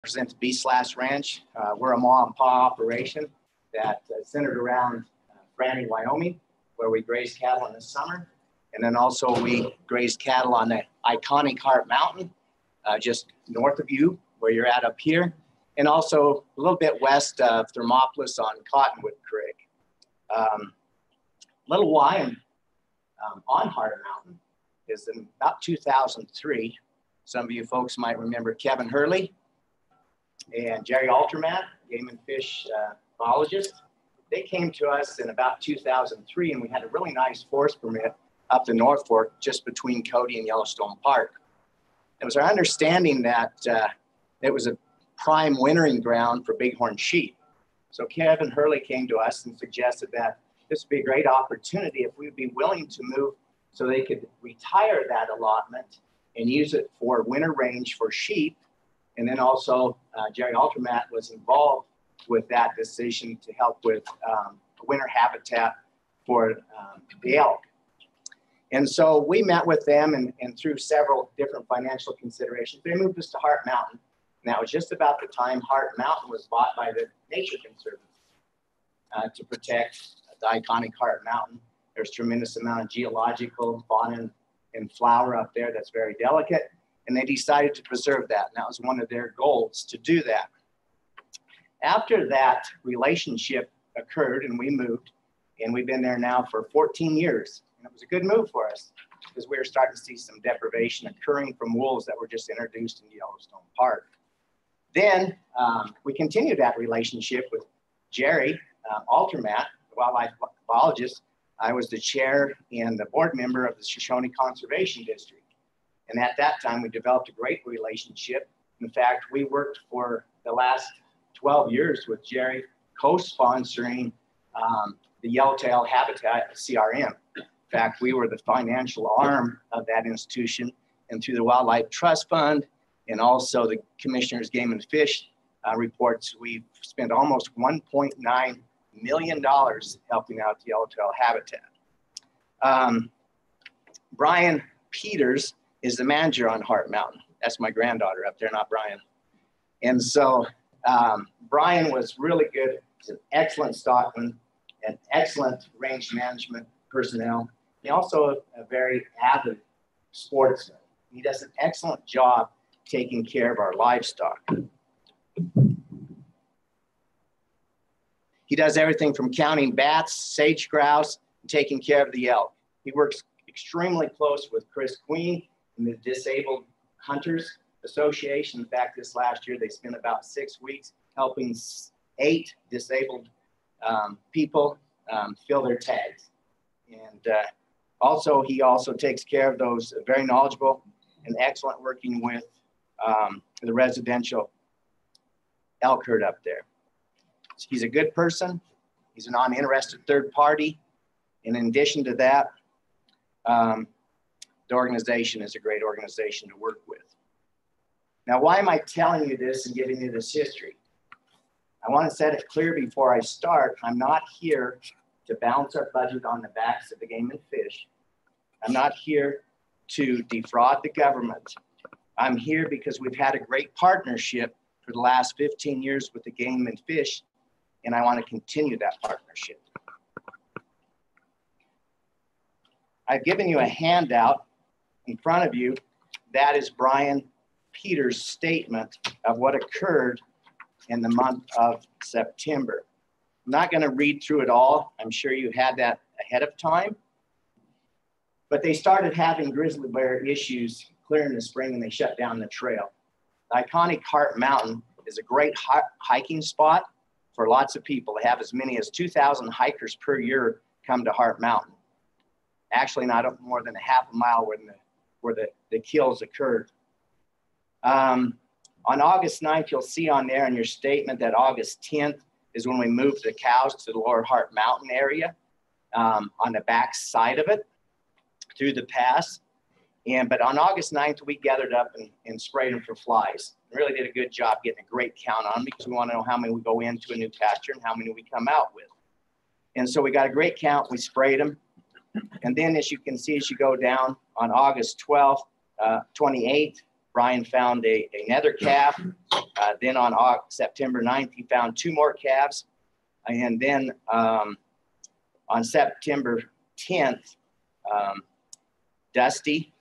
Represent the B/Slash Ranch. We're a mom and pa operation that centered around Franny, Wyoming, where we graze cattle in the summer. And then also we graze cattle on the iconic Heart Mountain, just north of you, where you're at up here. And also a little bit west of Thermopolis on Cottonwood Creek. Little Wyoming on Heart Mountain is in about 2003. Some of you folks might remember Kevin Hurley and Jerry Altermat, game and fish biologist. They came to us in about 2003, and we had a really nice forest permit up the North Fork, just between Cody and Yellowstone Park. It was our understanding that it was a prime wintering ground for bighorn sheep. So Kevin Hurley came to us and suggested that this would be a great opportunity if we'd be willing to move so they could retire that allotment and use it for winter range for sheep. And then also Jerry Altermat was involved with that decision to help with winter habitat for the elk. And so we met with them, and through several different financial considerations, they moved us to Heart Mountain. And that was just about the time Heart Mountain was bought by the Nature Conservancy to protect the iconic Heart Mountain. There's a tremendous amount of geological fauna and flower up there that's very delicate. And they decided to preserve that. And that was one of their goals, to do that. After that relationship occurred and we moved, and we've been there now for 14 years. And it was a good move for us because we were starting to see some deprivation occurring from wolves that were just introduced in Yellowstone Park. Then we continued that relationship with Jerry Altermat, the wildlife biologist. I was the chair and the board member of the Shoshone Conservation District. And at that time, we developed a great relationship. In fact, we worked for the last 12 years with Jerry, co-sponsoring the Yellowtail Habitat CRM. In fact, we were the financial arm of that institution, and through the Wildlife Trust Fund and also the Commissioners Game and Fish reports, we've spent almost $1.9 million helping out the Yellowtail Habitat. Brian Peters is the manager on Heart Mountain. That's my granddaughter up there, not Brian. And so Brian was really good. He's an excellent stockman, an excellent range management personnel. He also a very avid sportsman. He does an excellent job taking care of our livestock. He does everything from counting bats, sage grouse, and taking care of the elk. He works extremely close with Chris Queen and the Disabled Hunters Association. In fact, this last year, they spent about 6 weeks helping 8 disabled people fill their tags. And he also takes care of those very knowledgeable and excellent working with the residential elk herd up there. He's a good person. He's a non-interested third party. And in addition to that, the organization is a great organization to work with. Now, why am I telling you this and giving you this history? I want to set it clear before I start. I'm not here to balance our budget on the backs of the game and fish. I'm not here to defraud the government. I'm here because we've had a great partnership for the last 15 years with the game and fish, and I want to continue that partnership. I've given you a handout in front of you. That is Brian Peters' statement of what occurred in the month of September. I'm not going to read through it all. I'm sure you had that ahead of time. But they started having grizzly bear issues clear in the spring, and they shut down the trail. The iconic Heart Mountain is a great hiking spot for lots of people. They have as many as 2,000 hikers per year come to Heart Mountain. Actually, not more than a half a mile where the kills occurred. On August 9th, you'll see on there in your statement that August 10th is when we moved the cows to the lower Heart Mountain area on the back side of it through the pass. But on August 9th, we gathered up and sprayed them for flies. Really did a good job getting a great count on them because we want to know how many we go into a new pasture and how many we come out with. And so we got a great count. We sprayed them. And then as you can see, as you go down on August 12th, 28th, Brian found another calf. Then on September 9th, he found 2 more calves. And then on September 10th, Dusty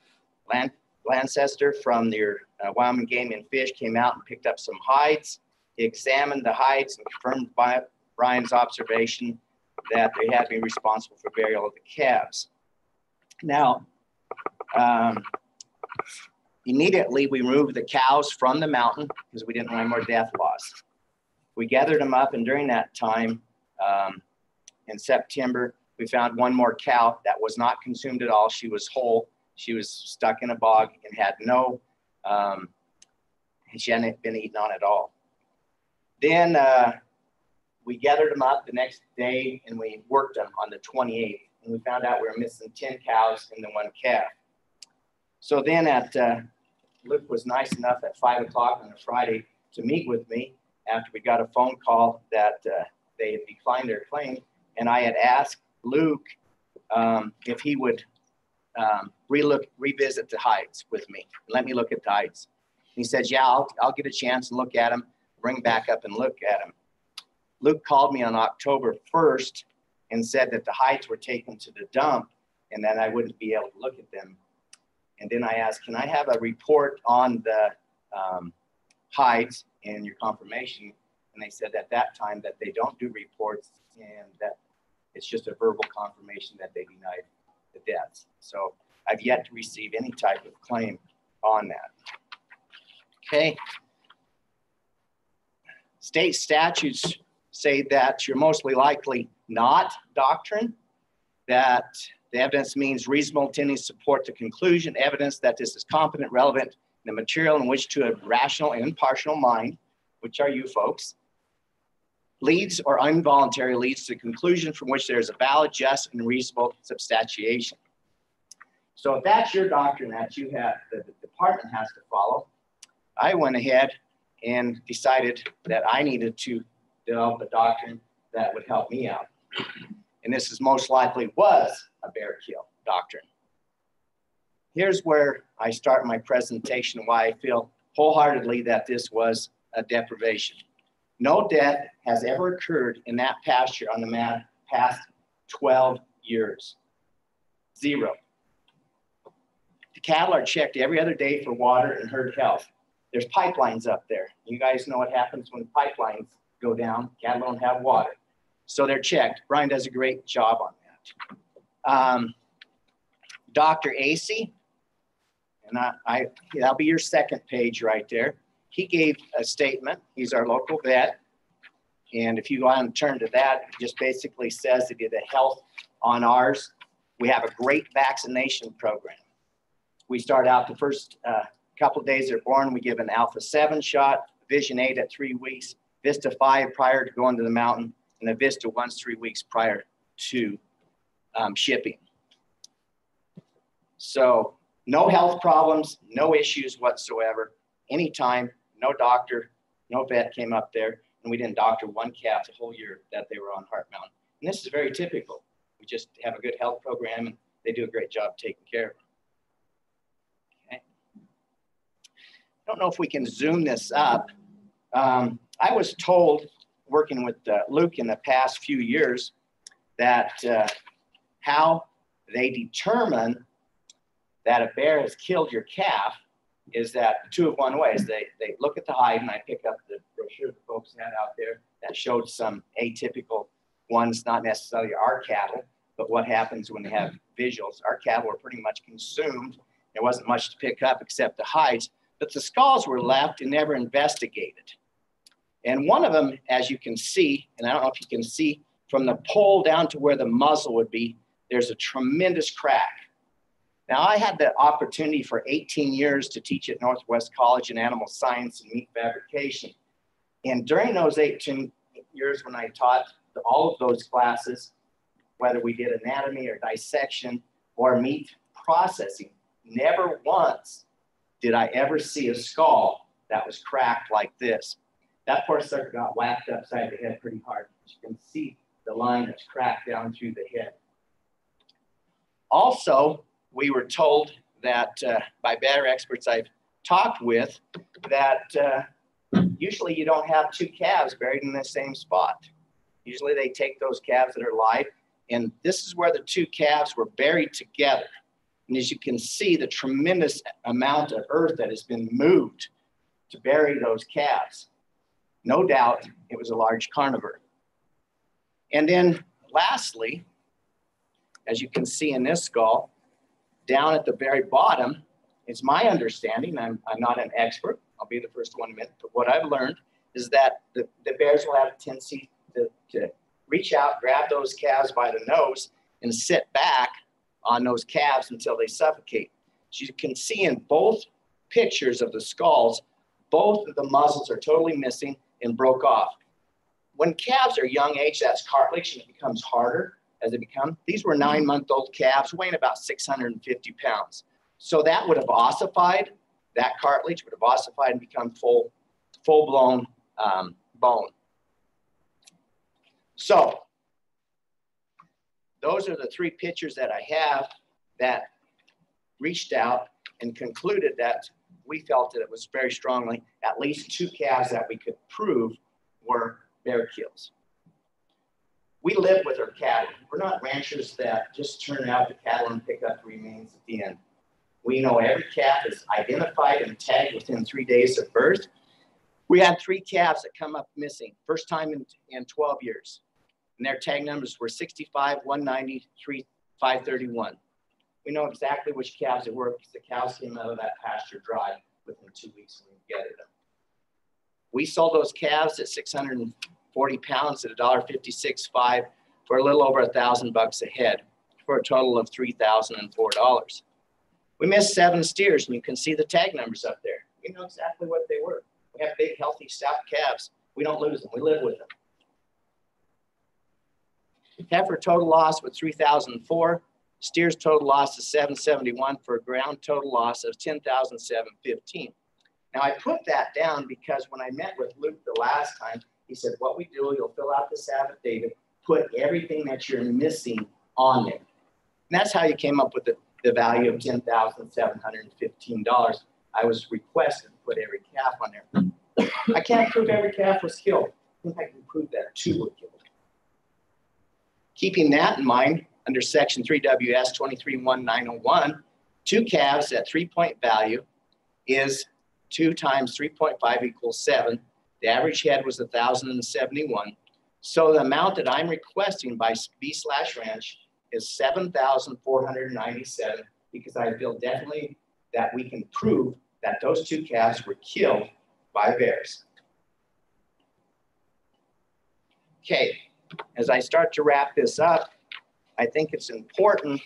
Lancester from their Wyoming Game Fish came out and picked up some hides. He examined the hides and confirmed by Brian's observation that they had been responsible for burial of the calves. Now, immediately we removed the cows from the mountain because we didn't want any more death loss. We gathered them up, and during that time, in September, we found 1 more cow that was not consumed at all. She was whole. She was stuck in a bog and had no, she hadn't been eaten on at all. Then we gathered them up the next day and we worked them on the 28th. And we found out we were missing 10 cows and then 1 calf. So then Luke was nice enough at 5 o'clock on a Friday to meet with me after we got a phone call that they had declined their claim. And I had asked Luke if he would revisit the hides with me. Let me look at the hides. He said, yeah, I'll get a chance and look at them, bring back up and look at them. Luke called me on October 1st and said that the hides were taken to the dump and that I wouldn't be able to look at them. And then I asked, can I have a report on the hides and your confirmation? And they said at that time that they don't do reports and that it's just a verbal confirmation that they denied the deaths. So I've yet to receive any type of claim on that. Okay. State statutes say that you're mostly likely not doctrine, that the evidence means reasonable tendency to support the conclusion, evidence that this is competent, relevant, the material in which to a rational and impartial mind, which are you folks, leads or involuntary leads to a conclusion from which there is a valid, just, and reasonable substantiation. So if that's your doctrine that you have, the department has to follow, I went ahead and decided that I needed to develop a doctrine that would help me out. And this is most likely was a bear kill doctrine. Here's where I start my presentation, why I feel wholeheartedly that this was a deprivation. No death has ever occurred in that pasture on the past 12 years. 0. The cattle are checked every other day for water and herd health. There's pipelines up there. You guys know what happens when pipelines go down. Cattle don't have water. So they're checked. Brian does a great job on that. Dr. Acey, and that'll be your second page right there. He gave a statement. He's our local vet. And if you want to turn to that, it just basically says that the health on ours. We have a great vaccination program. We start out the first couple of days they're born, we give an Alpha 7 shot, Vision 8 at 3 weeks, Vista 5 prior to going to the mountain, and a Vista 1 3 weeks prior to shipping. So no health problems, no issues whatsoever. Anytime, no doctor, no vet came up there, and we didn't doctor 1 calf the whole year that they were on Heart Mountain. And this is very typical. We just have a good health program, and they do a great job taking care of them. Okay. I don't know if we can zoom this up. I was told, working with Luke in the past few years, that how they determine that a bear has killed your calf is that 2 of 1 ways. They look at the hide, and I pick up the brochure the folks had out there that showed some atypical ones, not necessarily our cattle, but what happens when they have visuals. Our cattle were pretty much consumed. There wasn't much to pick up except the hides, but the skulls were left and never investigated. And one of them, as you can see, and I don't know if you can see, from the pole down to where the muzzle would be, there's a tremendous crack. Now, I had the opportunity for 18 years to teach at Northwest College in animal science and meat fabrication. And during those 18 years when I taught all of those classes, whether we did anatomy or dissection or meat processing, never once did I ever see a skull that was cracked like this. That poor sucker got whacked upside the head pretty hard. You can see the line that's cracked down through the head. Also, we were told that by better experts I've talked with that usually you don't have two calves buried in the same spot. Usually they take those calves that are live, and this is where the two calves were buried together. And as you can see, the tremendous amount of earth that has been moved to bury those calves. No doubt it was a large carnivore. And then lastly, as you can see in this skull, down at the very bottom, it's my understanding, I'm not an expert, I'll be the first one to admit, but what I've learned is that the bears will have a tendency to reach out, grab those calves by the nose, and sit back on those calves until they suffocate. As you can see in both pictures of the skulls, both of the muzzles are totally missing and broke off. When calves are young age, that's cartilage, and it becomes harder as they become. These were 9-month-old calves weighing about 650 pounds. So that would have ossified, that cartilage would have ossified and become full-blown bone. So those are the three pictures that I have that reached out and concluded that we felt that it was very strongly at least two calves that we could prove were bear kills. We live with our cattle. We're not ranchers that just turn out the cattle and pick up the remains at the end. We know every calf is identified and tagged within 3 days of birth. We had 3 calves that come up missing, first time in 12 years. And their tag numbers were 65, 190, 531. We know exactly which calves it were because the cows came out of that pasture dry within 2 weeks when we gathered them. We sold those calves at 640 pounds at $1.56.5 for a little over $1,000 a head, for a total of $3,004. We missed 7 steers, and you can see the tag numbers up there. We know exactly what they were. We have big, healthy, stout calves. We don't lose them. We live with them. Heifer total loss was $3,004. Steers total loss is $771 for a ground total loss of $10,715. Now I put that down because when I met with Luke the last time, he said, what we do, you'll fill out this affidavit, put everything that you're missing on there. And that's how you came up with the value of $10,715. I was requested to put every calf on there. I can't prove every calf was killed. I think I can prove that 2 were killed. Keeping that in mind, under Section 3WS 231901, 2 calves at 3-point value is 2 times 3.5 equals 7. The average head was 1,071. So the amount that I'm requesting by B/Ranch is 7,497 because I feel definitely that we can prove that those 2 calves were killed by bears. Okay, as I start to wrap this up, I think it's important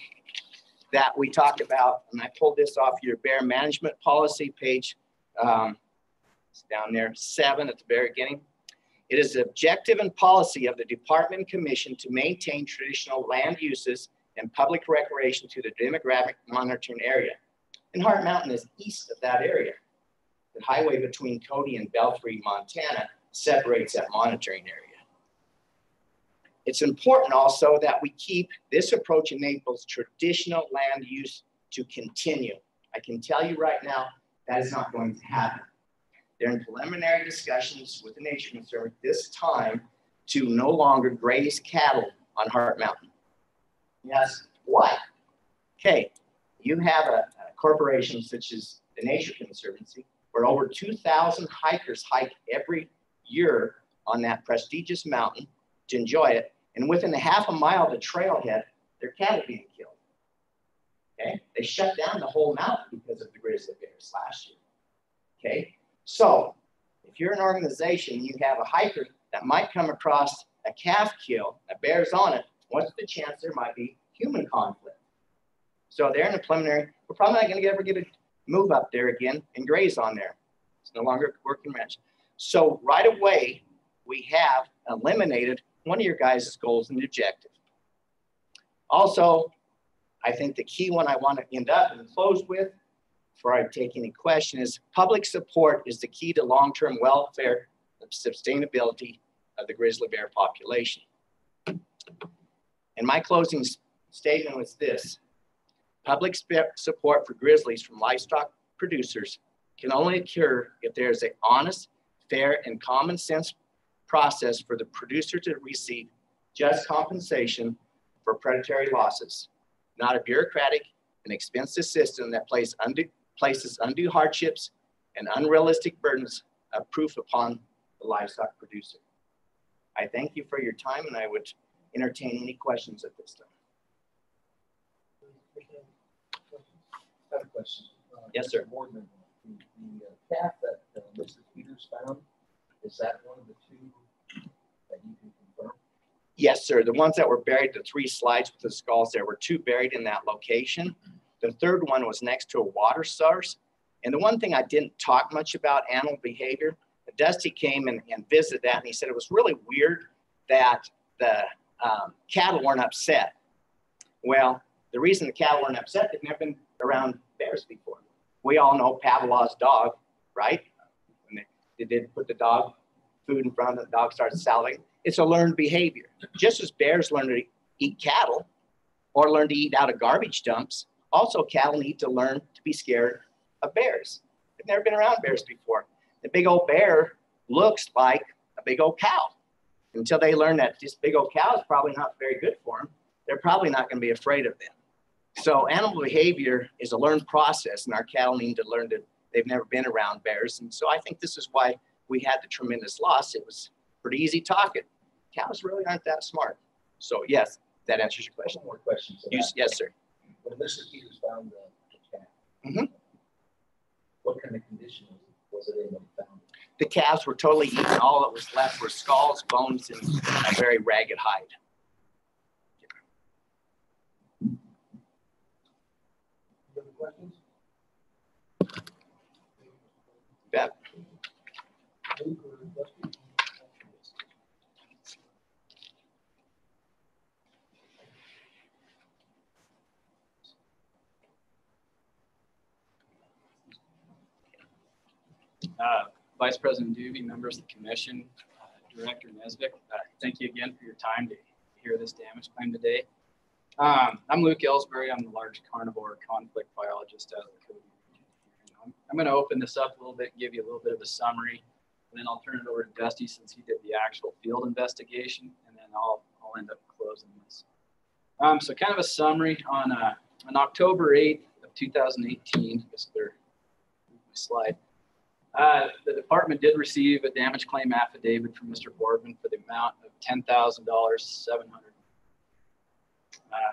that we talk about, and I pulled this off your bear management policy page, it's down there, 7 at the very beginning. It is the objective and policy of the Department and Commission to maintain traditional land uses and public recreation to the demographic monitoring area. And Heart Mountain is east of that area. The highway between Cody and Belfry, Montana separates that monitoring area. It's important also that we keep this approach enables traditional land use to continue. I can tell you right now, that is not going to happen. They're in preliminary discussions with the Nature Conservancy this time to no longer graze cattle on Heart Mountain. Yes, why? Okay, you have a corporation such as the Nature Conservancy where over 2,000 hikers hike every year on that prestigious mountain to enjoy it. And within a half a mile of the trailhead, their cattle being killed. Okay, they shut down the whole mountain because of the grizzly bears last year. Okay, so if you're an organization, you have a hiker that might come across a calf kill, a bear's on it, what's the chance there might be human conflict? So they're in a preliminary, we're probably not going to ever get a move up there again and graze on there. It's no longer a working ranch. So right away, we have eliminated one of your guys' goals and objective. Also, I think the key one I want to end up and close with before I take any question is public support is the key to long-term welfare and sustainability of the grizzly bear population. And my closing statement was this: public support for grizzlies from livestock producers can only occur if there is an honest, fair, and common sense process for the producer to receive just compensation for predatory losses, not a bureaucratic and expensive system that places undue hardships and unrealistic burdens of proof upon the livestock producer. I thank you for your time, and I would entertain any questions at this time. I have a question. Yes, sir. Boardman, the calf that Mr. Peters found, is that one of the two that you can confirm? Yes, sir. The ones that were buried, the 3 slides with the skulls, there were 2 buried in that location. The third one was next to a water source. And the one thing I didn't talk much about animal behavior, Dusty came and visited that, and he said it was really weird that the cattle weren't upset. Well, the reason the cattle weren't upset, they've never been around bears before. We all know Pavlov's dog, right? When they did put the dog food in front of the dog started salivating. It's a learned behavior. Just as bears learn to eat cattle or learn to eat out of garbage dumps, also cattle need to learn to be scared of bears. They've never been around bears before. The big old bear looks like a big old cow. Until they learn that this big old cow is probably not very good for them, they're probably not going to be afraid of them. So animal behavior is a learned process, and our cattle need to learn that they've never been around bears. And so I think this is why we had the tremendous loss. It was pretty easy talking. Cows really aren't that smart. So yes, that answers your question. One more question. Yes, sir. When Mr. Peters found the calf, what kind of condition was it in when he found it? The calves were totally eaten. All that was left were skulls, bones, and a very ragged hide. Any other questions? Bet. Vice President Doobie, members of the commission, Director Nesbitt, thank you again for your time to hear this damage claim today. I'm Luke Ellsbury. I'm the large carnivore conflict biologist out of the Cody region. I'm going to open this up a little bit, give you a little bit of a summary, and then I'll turn it over to Dusty since he did the actual field investigation, and then I'll end up closing this. So kind of a summary on October 8th of 2018, I guess they're my slide. The department did receive a damage claim affidavit from Mr. Boardman for the amount of $10,700.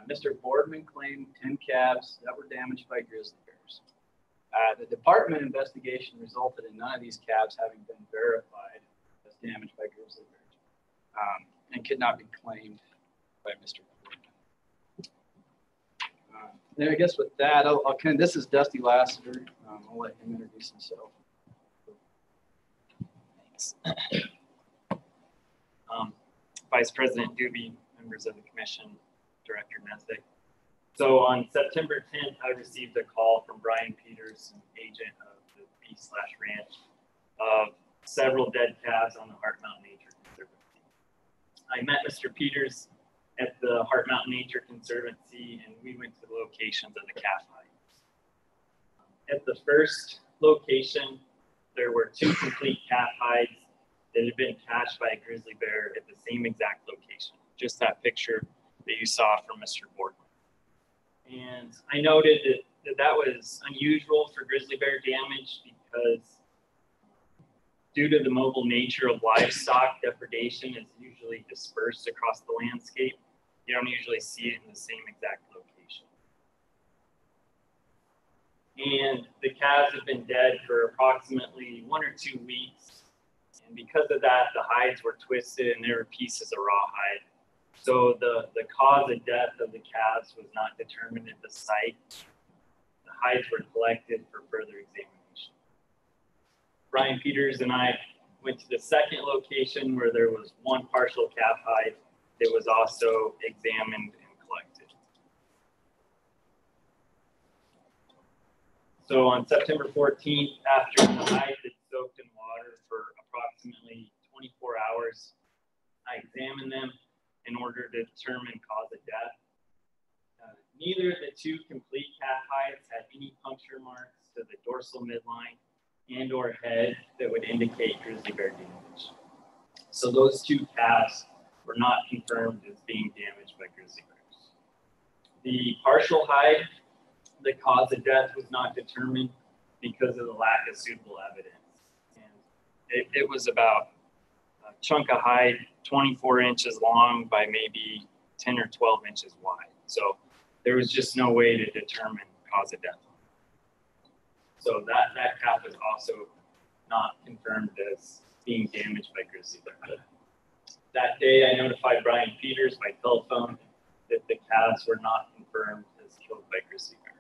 Mr. Boardman claimed 10 calves that were damaged by grizzly bears. The department investigation resulted in none of these calves having been verified as damaged by grizzly bears and could not be claimed by Mr. Boardman. And I guess with that, this is Dusty Lassiter. I'll let him introduce himself. Vice President Doobie, members of the commission, Director Nesbitt. So on September 10th, I received a call from Brian Peters, an agent of the Beef/Ranch, of several dead calves on the Heart Mountain Nature Conservancy. I met Mr. Peters at the Heart Mountain Nature Conservancy, and we went to the locations of the calf hides. At the first location, there were 2 complete calf hides that had been cached by a grizzly bear at the same exact location. Just that picture that you saw from Mr. Boardman. And I noted that was unusual for grizzly bear damage because due to the mobile nature of livestock, depredation is usually dispersed across the landscape. You don't usually see it in the same exact location. And the calves have been dead for approximately 1 or 2 weeks. And because of that, the hides were twisted and there were pieces of rawhide. So the cause of death of the calves was not determined at the site. The hides were collected for further examination. Brian Peters and I went to the second location where there was 1 partial calf hide that was also examined and collected. So on September 14th, after the hide had soaked in water for approximately 24 hours, I examined them in order to determine cause of death. Neither of the 2 complete calf hides had any puncture marks to the dorsal midline, and or head that would indicate grizzly bear damage. So those two calves were not confirmed as being damaged by grizzly bears. The partial hide, the cause of death was not determined because of the lack of suitable evidence. And it was about a chunk of hide 24 inches long by maybe 10 or 12 inches wide. So there was just no way to determine cause of death. So that calf was also not confirmed as being damaged by grizzly bear. That day I notified Brian Peters by telephone that the calves were not confirmed as killed by grizzly bear.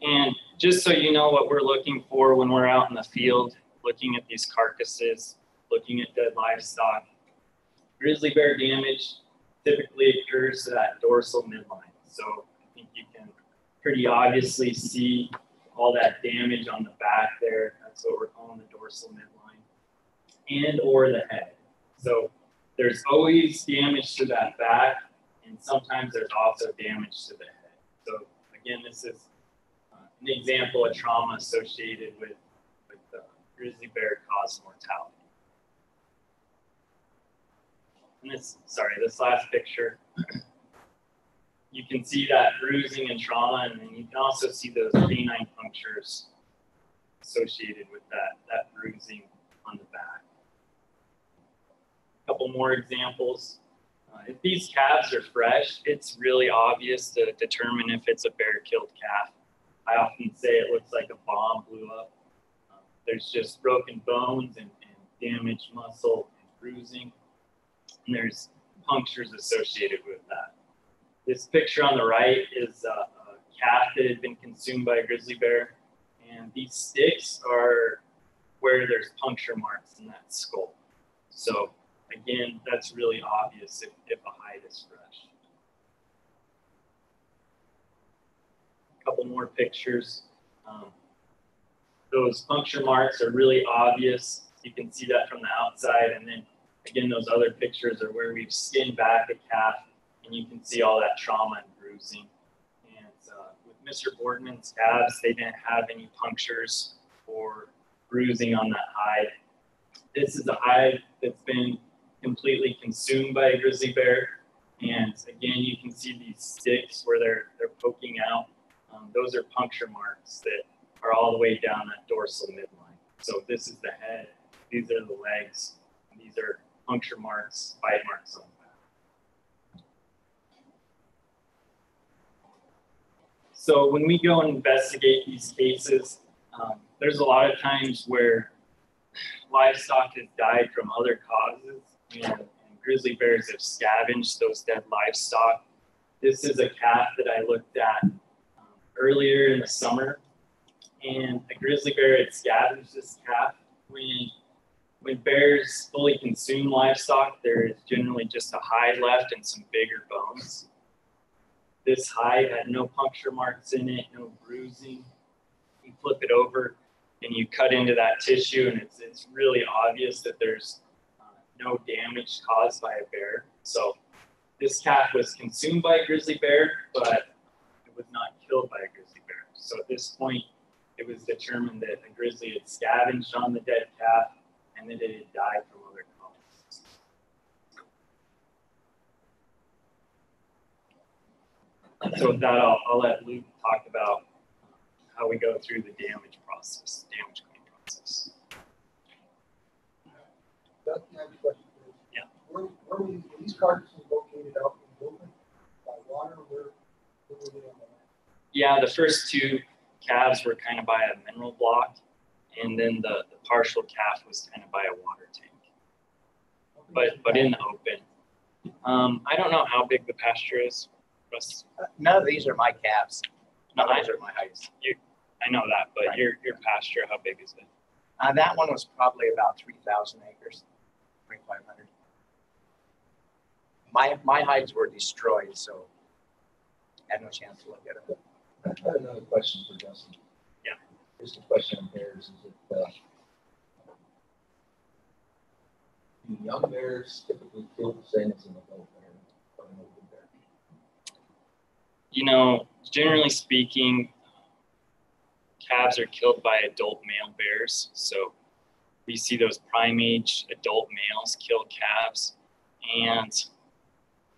And just so you know what we're looking for when we're out in the field, looking at these carcasses, looking at dead livestock, grizzly bear damage typically occurs to that dorsal midline. So I think you can pretty obviously see all that damage on the back there. That's what we're calling the dorsal midline, and or the head. So there's always damage to that back, and sometimes there's also damage to the head. So again, this is an example of trauma associated with grizzly bear caused mortality. And this last picture, you can see that bruising and trauma, and then you can also see those canine punctures associated with that bruising on the back. A couple more examples. If these calves are fresh, it's really obvious to determine if it's a bear-killed calf. I often say it looks like a bomb blew up. There's just broken bones and damaged muscle and bruising, and there's punctures associated with that. This picture on the right is a calf that had been consumed by a grizzly bear, and these sticks are where there's puncture marks in that skull. So again, that's really obvious if a hide is fresh. A couple more pictures. Those puncture marks are really obvious. You can see that from the outside, and then again, those other pictures are where we've skinned back a calf, and you can see all that trauma and bruising. And with Mr. Boardman's calves, they didn't have any punctures or bruising on that hide. This is a hide that's been completely consumed by a grizzly bear, and again, you can see these sticks where they're poking out. Those are puncture marks that are all the way down that dorsal midline. So this is the head, these are the legs, and these are puncture marks, bite marks on the back. So when we go and investigate these cases, there's a lot of times where livestock has died from other causes, and grizzly bears have scavenged those dead livestock. This is a calf that I looked at earlier in the summer, and a grizzly bear had scavenged this calf. When bears fully consume livestock, there is generally just a hide left and some bigger bones. This hide had no puncture marks in it, no bruising. You flip it over and you cut into that tissue, and it's really obvious that there's no damage caused by a bear. So this calf was consumed by a grizzly bear, but it was not killed by a grizzly bear. So at this point, it was determined that a grizzly had scavenged on the dead calf and that it had died from other causes. So with that, I'll let Luke talk about how we go through the damage process, damage claim process. Doug, can I have a question, please? Yeah. Where were these carcasses located out in the open by water? Where were they on the land? Yeah, the first two calves were kind of by a mineral block, and then the partial calf was kind of by a water tank, but in the open. I don't know how big the pasture is, Russ. None of these are my calves. None of these are my hides. I know that, but Right. your pasture, how big is it? That one was probably about 3,000 acres, 3,500. My hides were destroyed, so I had no chance to look at them. I have another question for Justin. Yeah. Just a question on bears. Is it do young bears typically kill the same as an adult bear or an older bear? You know, generally speaking, calves are killed by adult male bears. So we see those prime age adult males kill calves. And,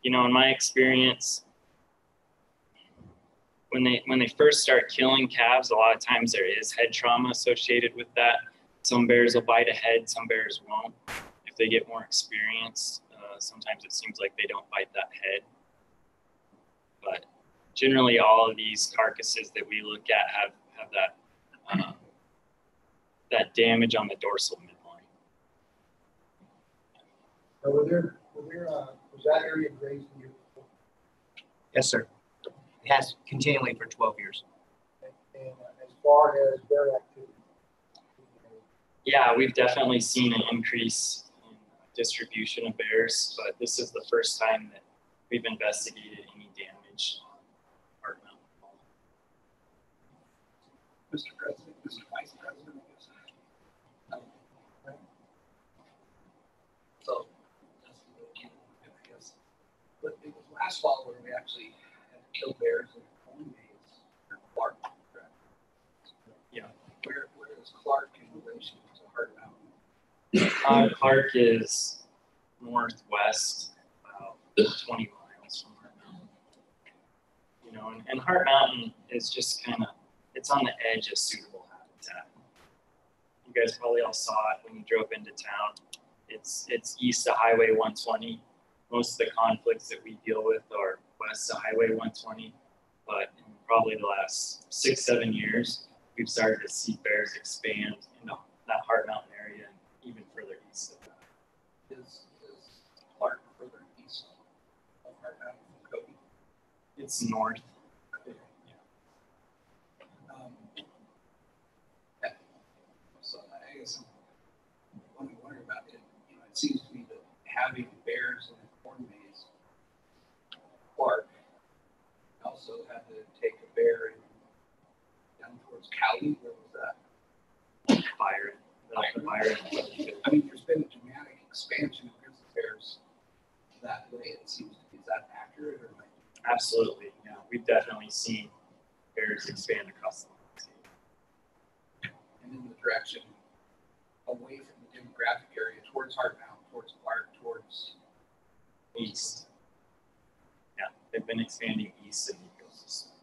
you know, in my experience, when they first start killing calves, a lot of times there is head trauma associated with that. Some bears will bite a head, some bears won't. If they get more experience, sometimes it seems like they don't bite that head. But generally, all of these carcasses that we look at have that that damage on the dorsal midline. So was that area grazed the year before? Yes, sir. It has continually for 12 years. And as far as bear activity? Yeah, we've definitely seen an increase in distribution of bears, but this is the first time that we've investigated any damage on Heart Mountain Fall. Mr. President, Mr. Vice President, I guess. So, that's the key, I guess. But it was last fall where we actually had to kill bears in corn maze in Clark. Correct? Yeah. Where is Clark in relation to Heart Mountain? Clark is northwest, about 20 miles from Heart Mountain. You know, and Heart Mountain is just kind of, it's on the edge of suitable habitat. You guys probably all saw it when you drove into town. It's east of Highway 120. Most of the conflicts that we deal with are west of Highway 120. But in probably the last 6-7 years, we've started to see bears expand into that Heart Mountain area and even further east of that. Is Clark further east of Heart Mountain from Cody? It's north. So I guess what I'm wondering about it, you know, it seems to me that having bears in a corn maze, Clark also had to take a bear down towards Cali. Where was that? Byron. I mean, there's been a dramatic expansion of grizzly bears that way. It seems to be. Is that accurate or not? Absolutely. Yeah, we've definitely seen bears expand across the landscape. And in the direction away from the demographic area towards Heart Mountain, towards Clark, towards East. Yeah, they've been expanding east in the ecosystem.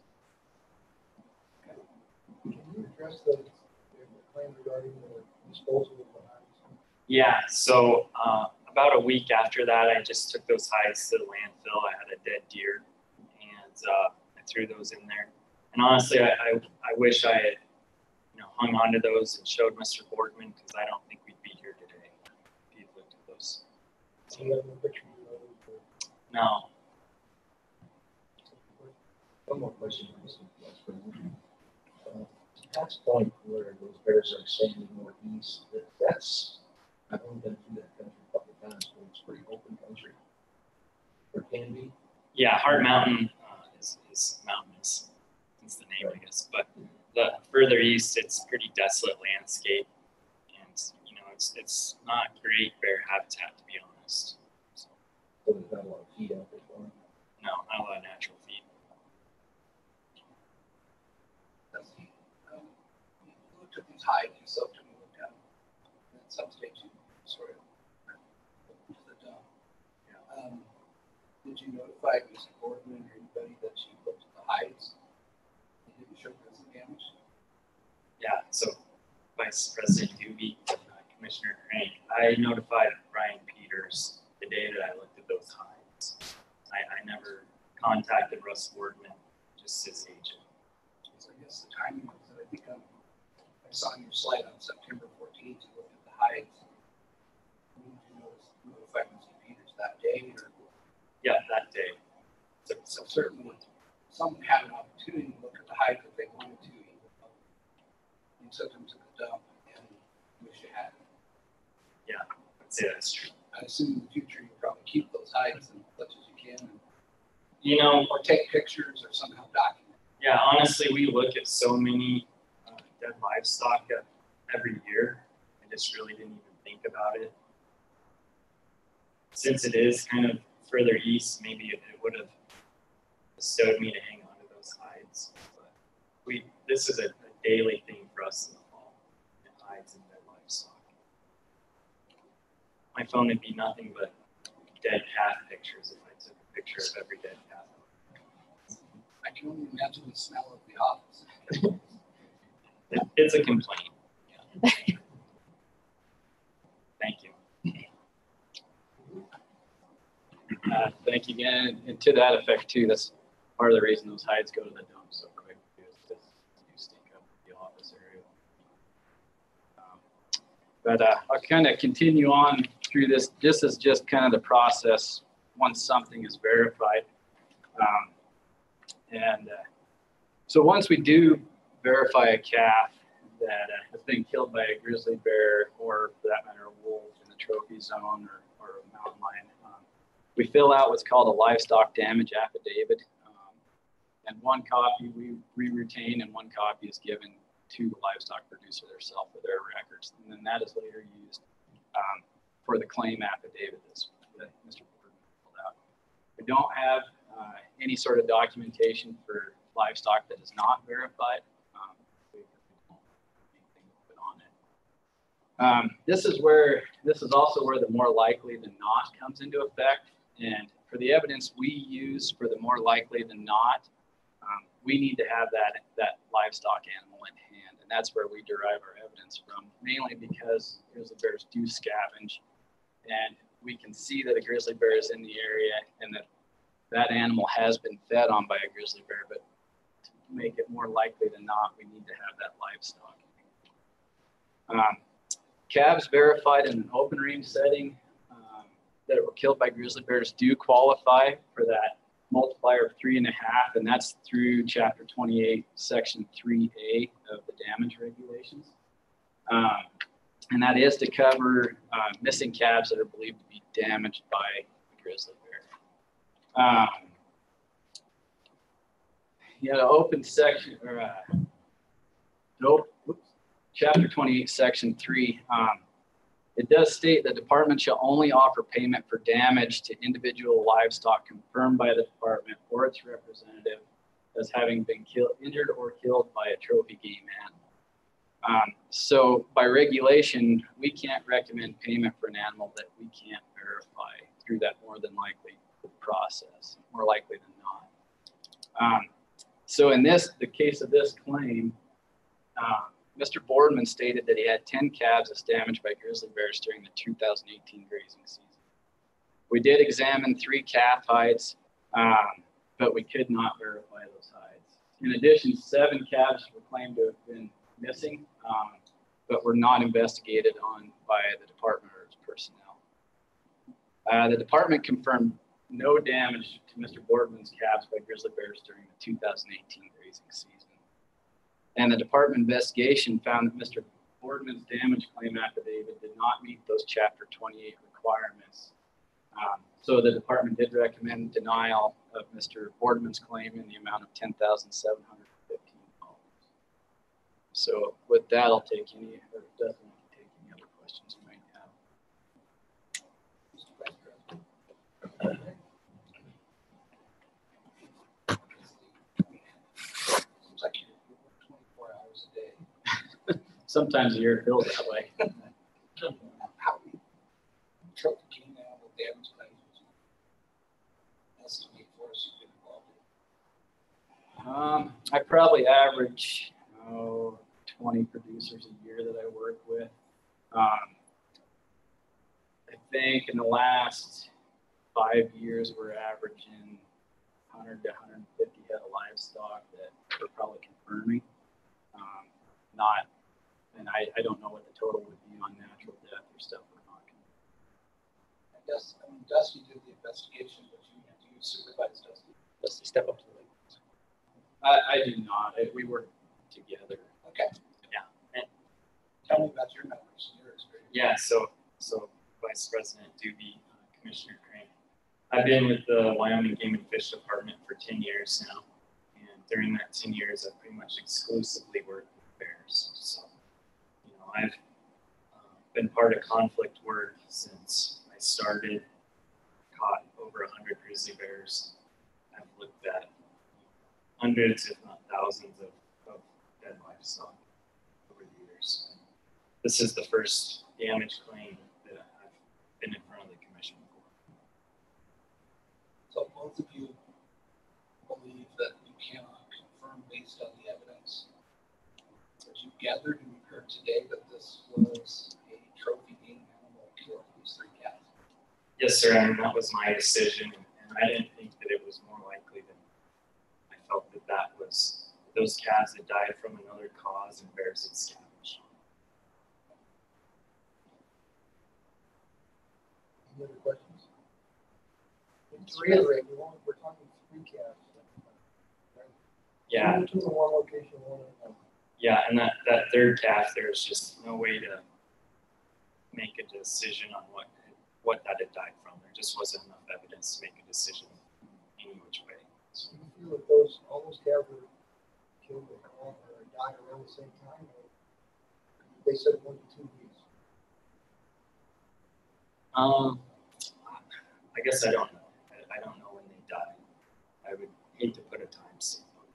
Can you address the claim regarding the disposal of the hides? Yeah, so about a week after that, I just took those hides to the landfill. I had a dead deer, and I threw those in there. And honestly, I wish I had hung on to those and showed Mr. Boardman, because I don't think we'd be here today if he'd looked at those. Do you have a picture of those? No. One more question, Mr. Vice President. That's point where those bears are expanding northeast. That's, I've only been through that country a couple of times, but it's pretty open country. Or can be. Yeah, Heart Mountain is mountainous. That's the name, I guess. But the further east, it's pretty desolate landscape, and it's not great bear habitat, to be honest. So So there's not a lot of feed out there for them. no, not a lot of natural feed. You looked at these hides, you soaked them, you looked at them. And at some stage, you sort of went to the dump. Yeah. Did you notify Mr. Boardman or anybody that you looked at the hides? They didn't show grizzly damage? Yeah. So Vice President Doobie, Commissioner Crank, I notified Brian Peters the day that I looked at those hides. I never contacted Russ Boardman, just his agent. So I guess the timing was that I think I saw on your slide on September 14th, you looked at the hides. Did you notify Mr. Peters that day? Or? Yeah, that day. So certainly some had an opportunity to look at the hides if they wanted to. You took them to the dump and wish you had. Yeah, I'd say that's true. I assume in the future you'll probably keep those hides as much as you can. Or take pictures or somehow document. Yeah, honestly, we look at so many dead livestock every year. I just really didn't even think about it. Since it is kind of further east, maybe it would have bestowed me to hang on to those hides. But this is a daily thing for us in the fall. It hides in dead livestock. My phone would be nothing but dead cat pictures if I took a picture of every dead cat. I can only imagine the smell of the office. It's a complaint. Yeah. Thank you. Thank you again. And to that effect too, that's part of the reason those hides go to the dump so quick, is to stink up the office area. I'll kind of continue on through this. This is just kind of the process once something is verified. So once we do verify a calf that has been killed by a grizzly bear, or for that matter, a wolf in the trophy zone or a mountain lion, we fill out what's called a livestock damage affidavit. And one copy we retain, and one copy is given to the livestock producer themselves for their records. And then that is later used for the claim affidavit that Mr. Boardman filled out. We don't have any sort of documentation for livestock that is not verified. This is also where the more likely than not comes into effect. And for the evidence we use for the more likely than not, we need to have that livestock animal in hand. And that's where we derive our evidence from, mainly because grizzly bears do scavenge. And we can see that a grizzly bear is in the area and that animal has been fed on by a grizzly bear. But to make it more likely than not, we need to have that livestock. Calves verified in an open range setting that were killed by grizzly bears do qualify for that multiplier of 3.5, and that's through Chapter 28, Section 3A of the damage regulations. And that is to cover missing calves that are believed to be damaged by a grizzly bear. The open section, or Chapter 28, Section 3, it does state the department shall only offer payment for damage to individual livestock confirmed by the department or its representative as having been injured or killed by a trophy game animal. So by regulation, we can't recommend payment for an animal that we can't verify through that more than likely process, more likely than not. So in the case of this claim, Mr. Boardman stated that he had 10 calves as damaged by grizzly bears during the 2018 grazing season. We did examine 3 calf hides, but we could not verify those hides. In addition, 7 calves were claimed to have been missing, but were not investigated on by the department or its personnel. The department confirmed no damage to Mr. Boardman's calves by grizzly bears during the 2018 grazing season. And the department investigation found that Mr. Boardman's damage claim affidavit did not meet those Chapter 28 requirements. So the department did recommend denial of Mr. Boardman's claim in the amount of $10,715. So with that, I'll take any, or definitely take any other questions you might have. Mr. Vice President. Seems like you work 24 hours a day. Sometimes a year feels that way. How many trophy game animal damage claims would you estimate for us you've been involved in? I probably average 20 producers a year that I work with. I think in the last 5 years, we're averaging 100 to 150 head of livestock that we're probably confirming. And I don't know what the total would be on natural death or stuff we're not confirming. I guess, Dusty did the investigation, but you supervise Dusty. Let's step up to the ladies. I do not. We work together. Okay. Yeah. And tell me about your numbers and your experience. yeah, so Vice President Doobie, Commissioner Crane. I've been with the Wyoming Game and Fish Department for 10 years now. And during that 10 years, I've pretty much exclusively worked with bears. So, I've been part of conflict work since I started, caught over 100 grizzly bears. I've looked at hundreds, if not thousands, of dead livestock. saw over the years. This is the first damage claim that I've been in front of the commission for. So both of you believe that you cannot confirm based on the evidence that you gathered and you heard today that this was a trophy game animal killed these 3 cats? Yes, sir, and that was my decision, and I didn't think that it was more likely than I felt that that was those calves that died from another cause and bears that scavenged. Any other questions? To reiterate, we're talking 3 calves. Right? Yeah. 2 in one location, 1 in another. Yeah, and that third calf, there's just no way to make a decision on what that had died from. There just wasn't enough evidence to make a decision any which way. So you feel that all those calves were killed or died around the same time? Or they said 1 to 2 weeks. I guess I don't know. I don't know when they died. I would hate to put a time stamp on it.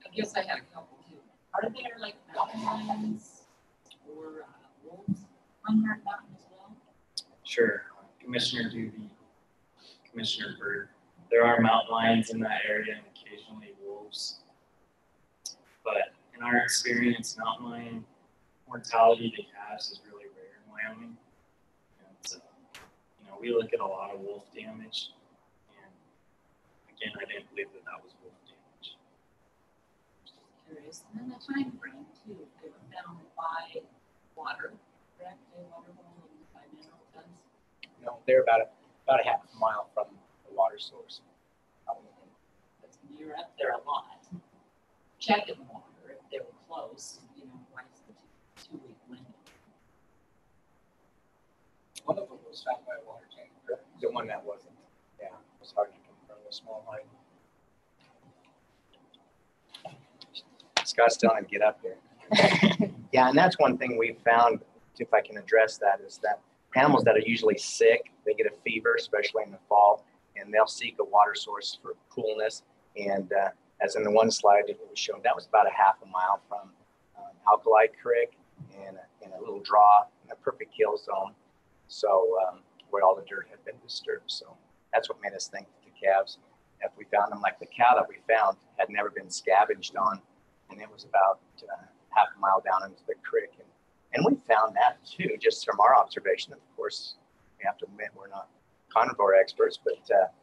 I guess I had a couple too. Are there like mountain lions or wolves on Hart Mountain as well? Sure. Commissioner Doobie, Commissioner Bird. There are mountain lions in that area and occasionally wolves. But in our experience, mountain lion mortality to calves is really rare in Wyoming. And, we look at a lot of wolf damage. And again, I didn't believe that that was wolf damage. Just curious. And then the time frame too. They were found by water, correct? By water hole and by mineral tons. No, they're about a half a mile from the water source. That's when you're up there a lot. Checking water if they were close. Why is the 2-week window? One of them was found by a water tank, correct? The one that wasn't, yeah, it was hard to confirm the small line. Scott's telling him to get up there. Yeah, and that's one thing we found, if I can address that, is that animals that are usually sick, they get a fever, especially in the fall, and they'll seek a water source for coolness. And as in the one slide that was shown, that was about a half a mile from Alkali Creek and a little draw in a perfect kill zone. So where all the dirt had been disturbed. So that's what made us think that the calves, if we found them, like the cow that we found had never been scavenged on, and it was about half a mile down into the creek. And we found that too, just from our observation. Of course, we have to admit we're not carnivore experts, but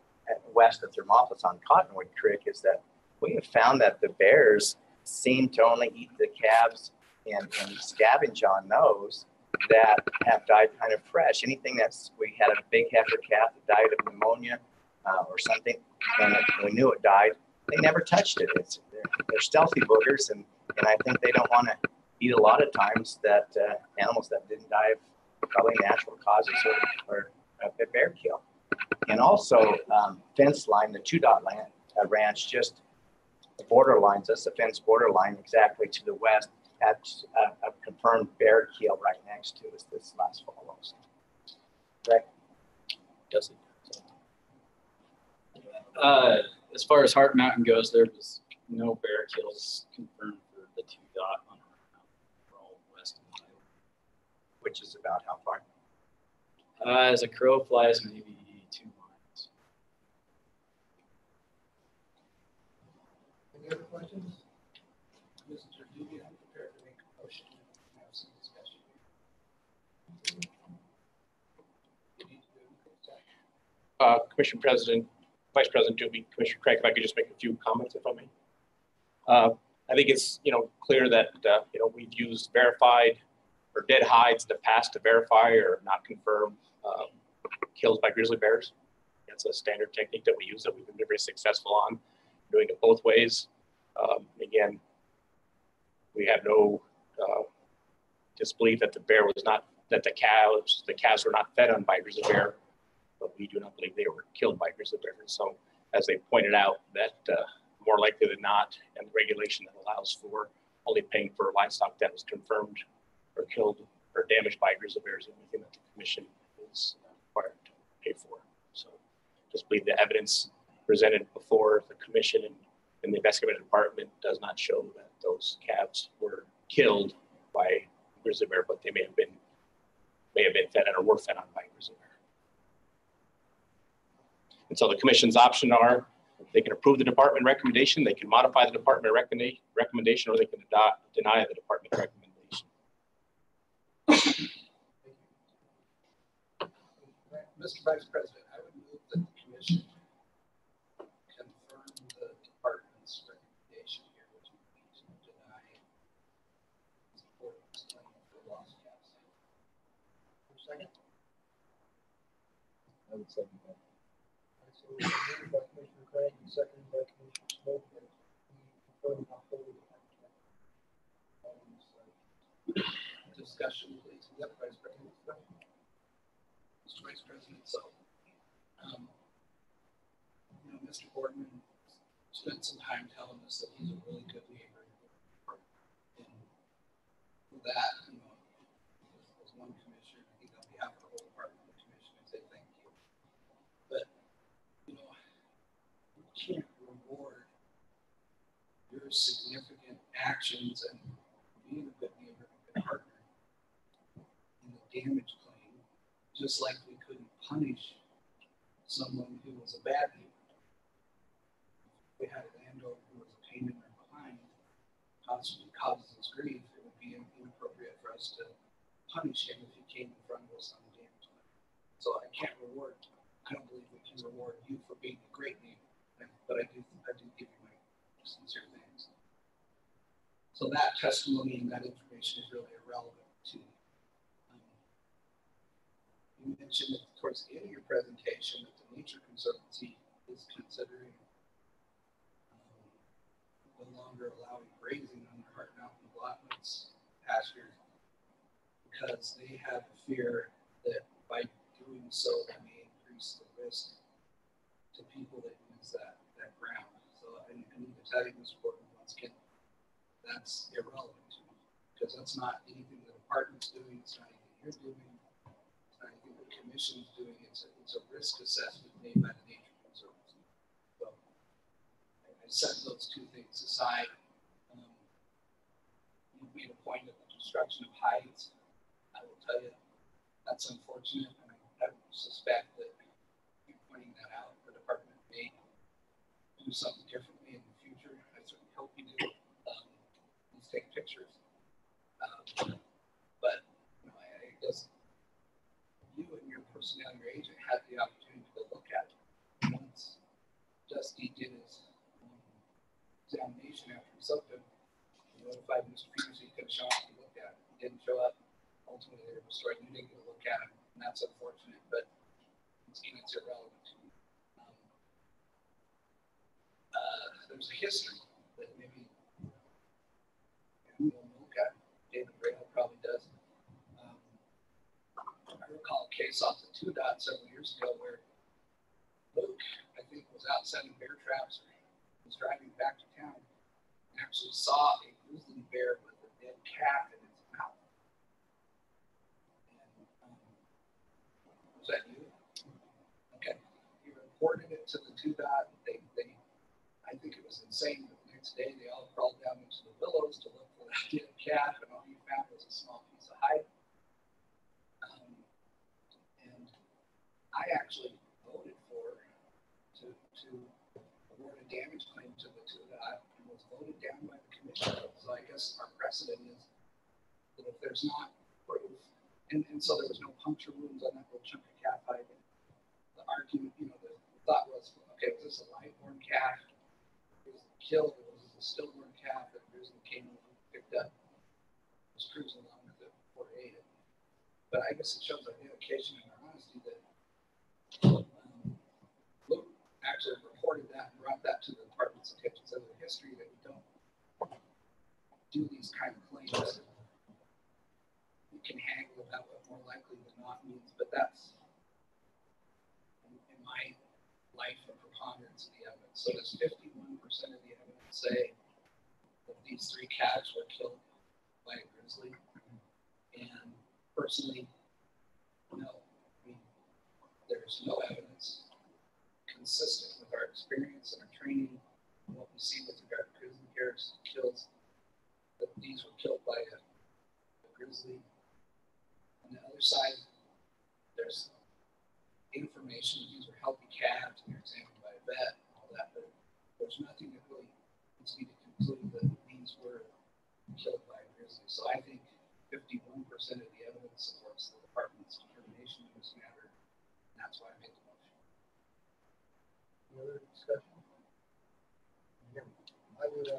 west of Thermopolis on Cottonwood Creek is that we have found that the bears seem to only eat the calves and scavenge on those that have died kind of fresh. Anything that's, we had a big heifer calf that died of pneumonia or something, and we knew it died, they never touched it. They're stealthy boogers, and I think they don't want to eat a lot of times that animals that didn't die of probably natural causes or a bear kill. And also fence line, the 2-dot land ranch, just the border lines, that's the fence border line exactly to the west. That's a confirmed bear kill right next to us this last fall also. Right? Does it? As far as Hart Mountain goes, there was no bear kills confirmed for the 2-dot on Hart Mountain for all west of the highway. Which is about how far? As a crow flies, maybe 2 miles. Any other questions? Mr. Doobie, I'm prepared to make a motion and have some discussion. Commission President, Vice President Doobie, Commissioner Craig, if I could just make a few comments, if I may. I think it's clear that we've used verified or dead hides in the past to verify or not confirm kills by grizzly bears. That's a standard technique that we use that we've been very successful on, doing it both ways. Again, we have no disbelief that the bear was not, that the calves were not fed on by a grizzly bear, but we do not believe they were killed by grizzly bears. So as they pointed out, that more likely than not, and the regulation that allows for only paying for livestock that was confirmed or killed or damaged by grizzly bears, is anything that the commission is required to pay for. So just believe the evidence presented before the commission and the investigative department does not show that those calves were killed by grizzly bear, but they may have been fed on or were fed on by grizzly bear. And so the commission's option are, they can approve the department recommendation, they can modify the department recommendation, or they can deny the department recommendation. Mr. Vice President, I would move that the commission confirm the department's recommendation here, which would be to deny support of this claim for lost calves. Second? I would second that. So, moved by Commissioner Craig and seconded by Commissioner Smoke, that we confirm how fully the discussion, please. Yep, Vice President. Mr. Vice President, so, Mr. Boardman spent some time telling us that he's a really good neighbor. And for that, as one commissioner, I think on behalf of the whole department of the commission, I say thank you. But, you can't reward your significant actions and being a good neighbor and a good partner in the damage claim, just like we couldn't punish someone who was a bad neighbor. If we had a landowner who was a pain in our behind, possibly causes us grief, it would be inappropriate for us to punish him if he came in front of us on a damage claim. So I don't believe we can reward you for being a great neighbor, but I do give you my sincere thanks. So that testimony and that information is really irrelevant to me. You mentioned towards the end of your presentation that the Nature Conservancy is considering no longer allowing grazing on the Heart Mountain allotments pastures because they have a fear that by doing so they may increase the risk to people that use that ground. So I need to tell you, Mr. Portman, once again, that's irrelevant to me because that's not anything the department's doing, it's not anything you're doing, it's not anything the commission's doing, it's a risk assessment made by the Nature Conservancy. So I set those two things aside. You made a point of the destruction of hides. I will tell you, that's unfortunate, and I suspect that you pointing that out, the department may do something differently in the future. I certainly hope you do. Please take pictures. But I guess you and your personnel, your agent, had the opportunity to look at it. Once Dusty did his examination after he soaked him, he notified Mr. Peters he could show up to look at it. He didn't show up. Ultimately, they were destroyed. You didn't get a look at him, and that's unfortunate, but it's irrelevant to me. There's a history that maybe you don't look at. David Graham probably does. I recall a case off the 2 dot several years ago where Luke, I think, was out setting bear traps, or was driving back to town and actually saw a grizzly bear with a dead calf in its mouth. And, was that you? Okay. He reported it to the 2 dot. I think it was insane, but the next day they all crawled down into the willows to look for that dead calf, and all you found was a small piece of hide. And I actually voted to award a damage claim to the 2 dot, and was voted down by the commission. So I guess our precedent is that if there's not proof, and so there was no puncture wounds on that little chunk of calf hide. The argument, the thought was, okay, was this a live-born calf? Was it killed, or was it a stillborn calf that grizzly came along and picked up? Was cruising along with it before it ate it. But I guess it shows our dedication and our honesty that Luke actually reported that and brought that to the department's attention. So the history that we don't do these kind of claims, we can haggle about what more likely than not means, but that's in my life a preponderance of the evidence. So does 51% of the evidence say that these 3 calves were killed by a grizzly? And personally, no. I mean, there's no evidence consistent with our experience and our training and what we see with regard to grizzly bears kills, that these were killed by a grizzly. On the other side, there's information that these were healthy calves and they're examined by a vet and all that, but there's nothing that really leads me to conclude that these were killed by a grizzly. So I think 51% of the evidence supports the department's determination in this matter, and that's why I made the motion. Any other discussion? I would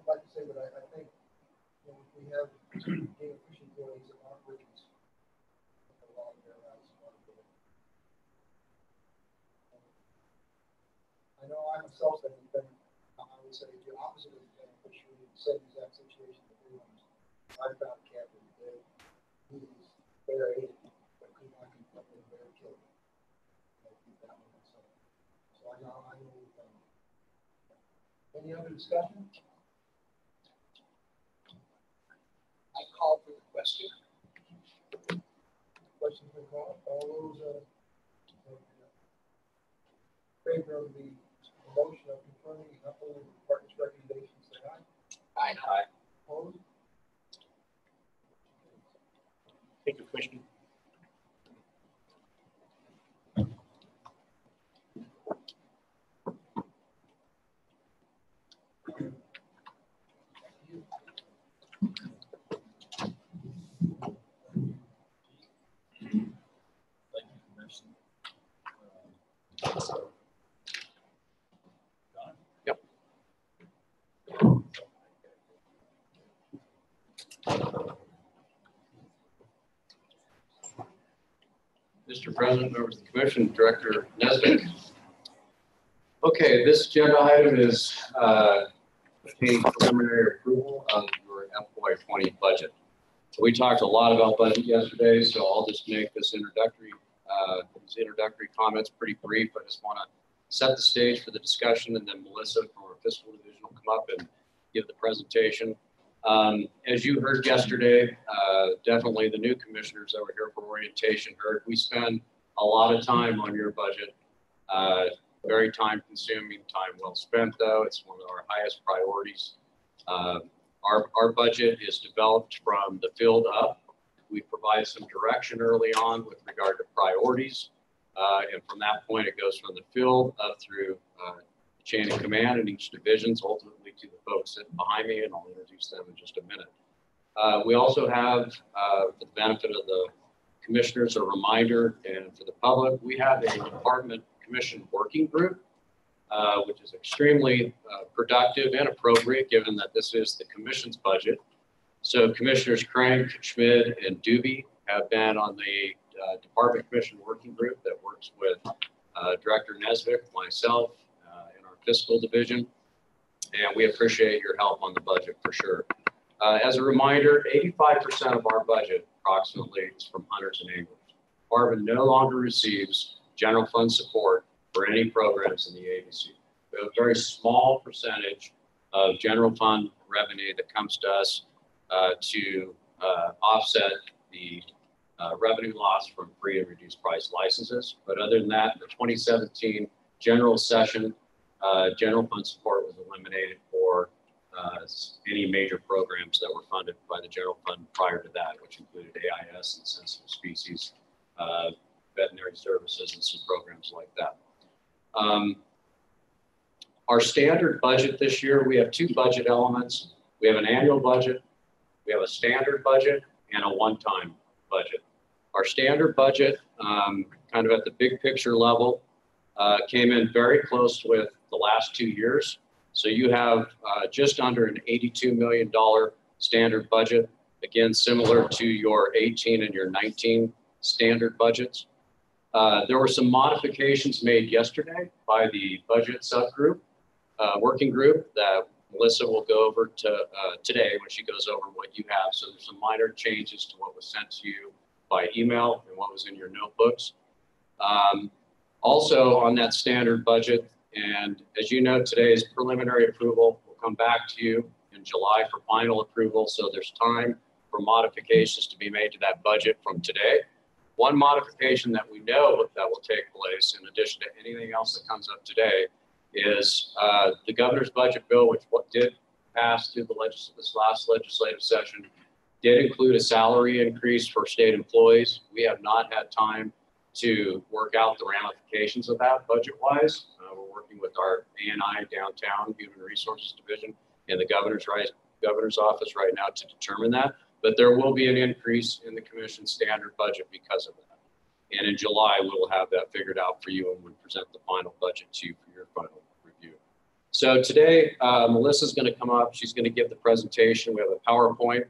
like to say that I think we have game fish employees that aren't with us. I know I myself have been, I would say, the opposite of the fishery, the same exact situation that we were in. I found a cat that was dead. He was bear ate, but could not confront the bear killed him. I keep that one myself. So I know we've done it. Any other discussion? I called for the question. Questions been called? All those in favor of the motion of confirming and upholding the department's recommendations, say aye. Aye. Opposed? Thank you, Commissioner. Yep. Mr. President, members of the Commission, Director Nesbitt. Okay, this agenda item is obtaining preliminary approval of your FY20 budget. So we talked a lot about budget yesterday, so I'll just make this introductory comments pretty brief. I just want to set the stage for the discussion, and then Melissa from our fiscal division will come up and give the presentation. As you heard yesterday, definitely the new commissioners that were here for orientation heard, we spend a lot of time on your budget. Very time consuming, time well spent though. It's one of our highest priorities. Our budget is developed from the field up. We provide some direction early on with regard to priorities. And from that point, it goes from the field up through the chain of command in each divisions, ultimately to the folks sitting behind me, and I'll introduce them in just a minute. We also have, for the benefit of the commissioners, a reminder, and for the public, we have a department commission working group, which is extremely productive and appropriate given that this is the commission's budget. So Commissioners Crank, Schmid, and Doobie have been on the department commission working group that works with Director Nesbitt, myself, in our fiscal division, and we appreciate your help on the budget for sure. As a reminder, 85% of our budget approximately is from hunters and anglers. Department no longer receives general fund support for any programs in the agency. We have a very small percentage of general fund revenue that comes to us to offset the revenue loss from free and reduced price licenses. But other than that, the 2017 general session, general fund support was eliminated for any major programs that were funded by the general fund prior to that, which included AIS and sensitive species, veterinary services, and some programs like that. Our standard budget this year, we have two budget elements. We have an annual budget, we have a standard budget, and a one-time budget. Our standard budget, kind of at the big picture level, came in very close with the last 2 years. So you have just under an $82 million standard budget, again, similar to your 18 and your 19 standard budgets. There were some modifications made yesterday by the budget subgroup, working group that Melissa will go over to today when she goes over what you have. So there's some minor changes to what was sent to you by email and what was in your notebooks. Also on that standard budget, and as you know, today's preliminary approval will come back to you in July for final approval. So there's time for modifications to be made to that budget from today. One modification that we know that will take place, in addition to anything else that comes up today, is the governor's budget bill, which did pass through this last legislative session, did include a salary increase for state employees. We have not had time to work out the ramifications of that budget-wise. We're working with our A&I downtown Human Resources Division and the governor's office right now to determine that. But there will be an increase in the commission's standard budget because of that. And in July, we will have that figured out for you and we'll present the final budget to you for your final review. So today, Melissa's going to come up. She's going to give the presentation. We have a PowerPoint.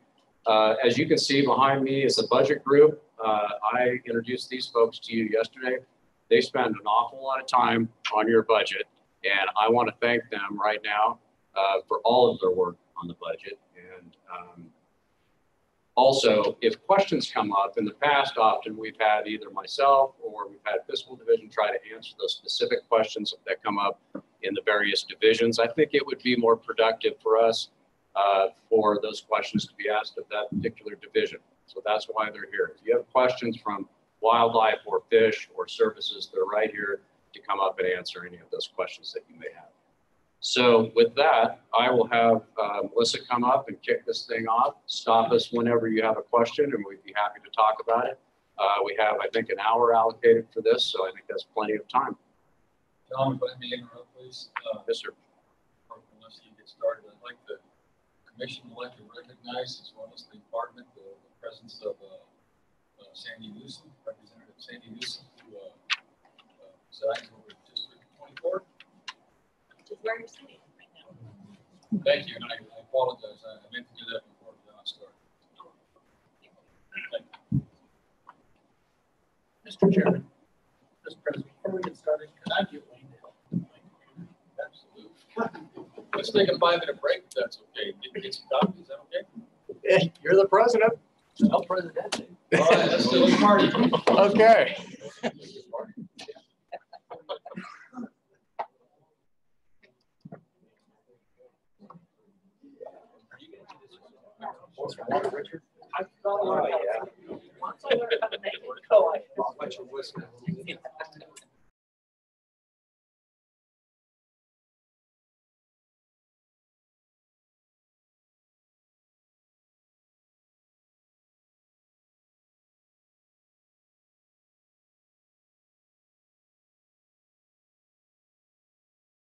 As you can see behind me is the budget group. I introduced these folks to you yesterday. They spend an awful lot of time on your budget, and I want to thank them right now for all of their work on the budget. And also, if questions come up, in the past, often we've had either myself or we've had fiscal division try to answer those specific questions that come up in the various divisions. I think it would be more productive for us for those questions to be asked of that particular division. So that's why they're here. If you have questions from wildlife or fish or services, they're right here to come up and answer any of those questions that you may have. So with that, I will have Melissa come up and kick this thing off. Stop us whenever you have a question and we'd be happy to talk about it. We have, I think, an hour allocated for this, so I think that's plenty of time. John, if I may interrupt, please. Yes, sir. Unless you get started, I'd like the commission would like to recognize, as well as the department, the presence of Sandy Newsom, Representative Sandy Newsom, who resides over in District 24. Which is where you're sitting right now. Thank you, and I apologize. I meant to do that before John started. Mr. Chairman, Mr. President, before we get started, can I get Wayne to help? Absolutely. Let's take a 5-minute break, if that's okay. Get some coffee, is that okay? You're the president. El Presidente. All right, let's do a party. Okay. Richard? Oh, yeah. Once I learned how to make it go, I brought a bunch of whiskey.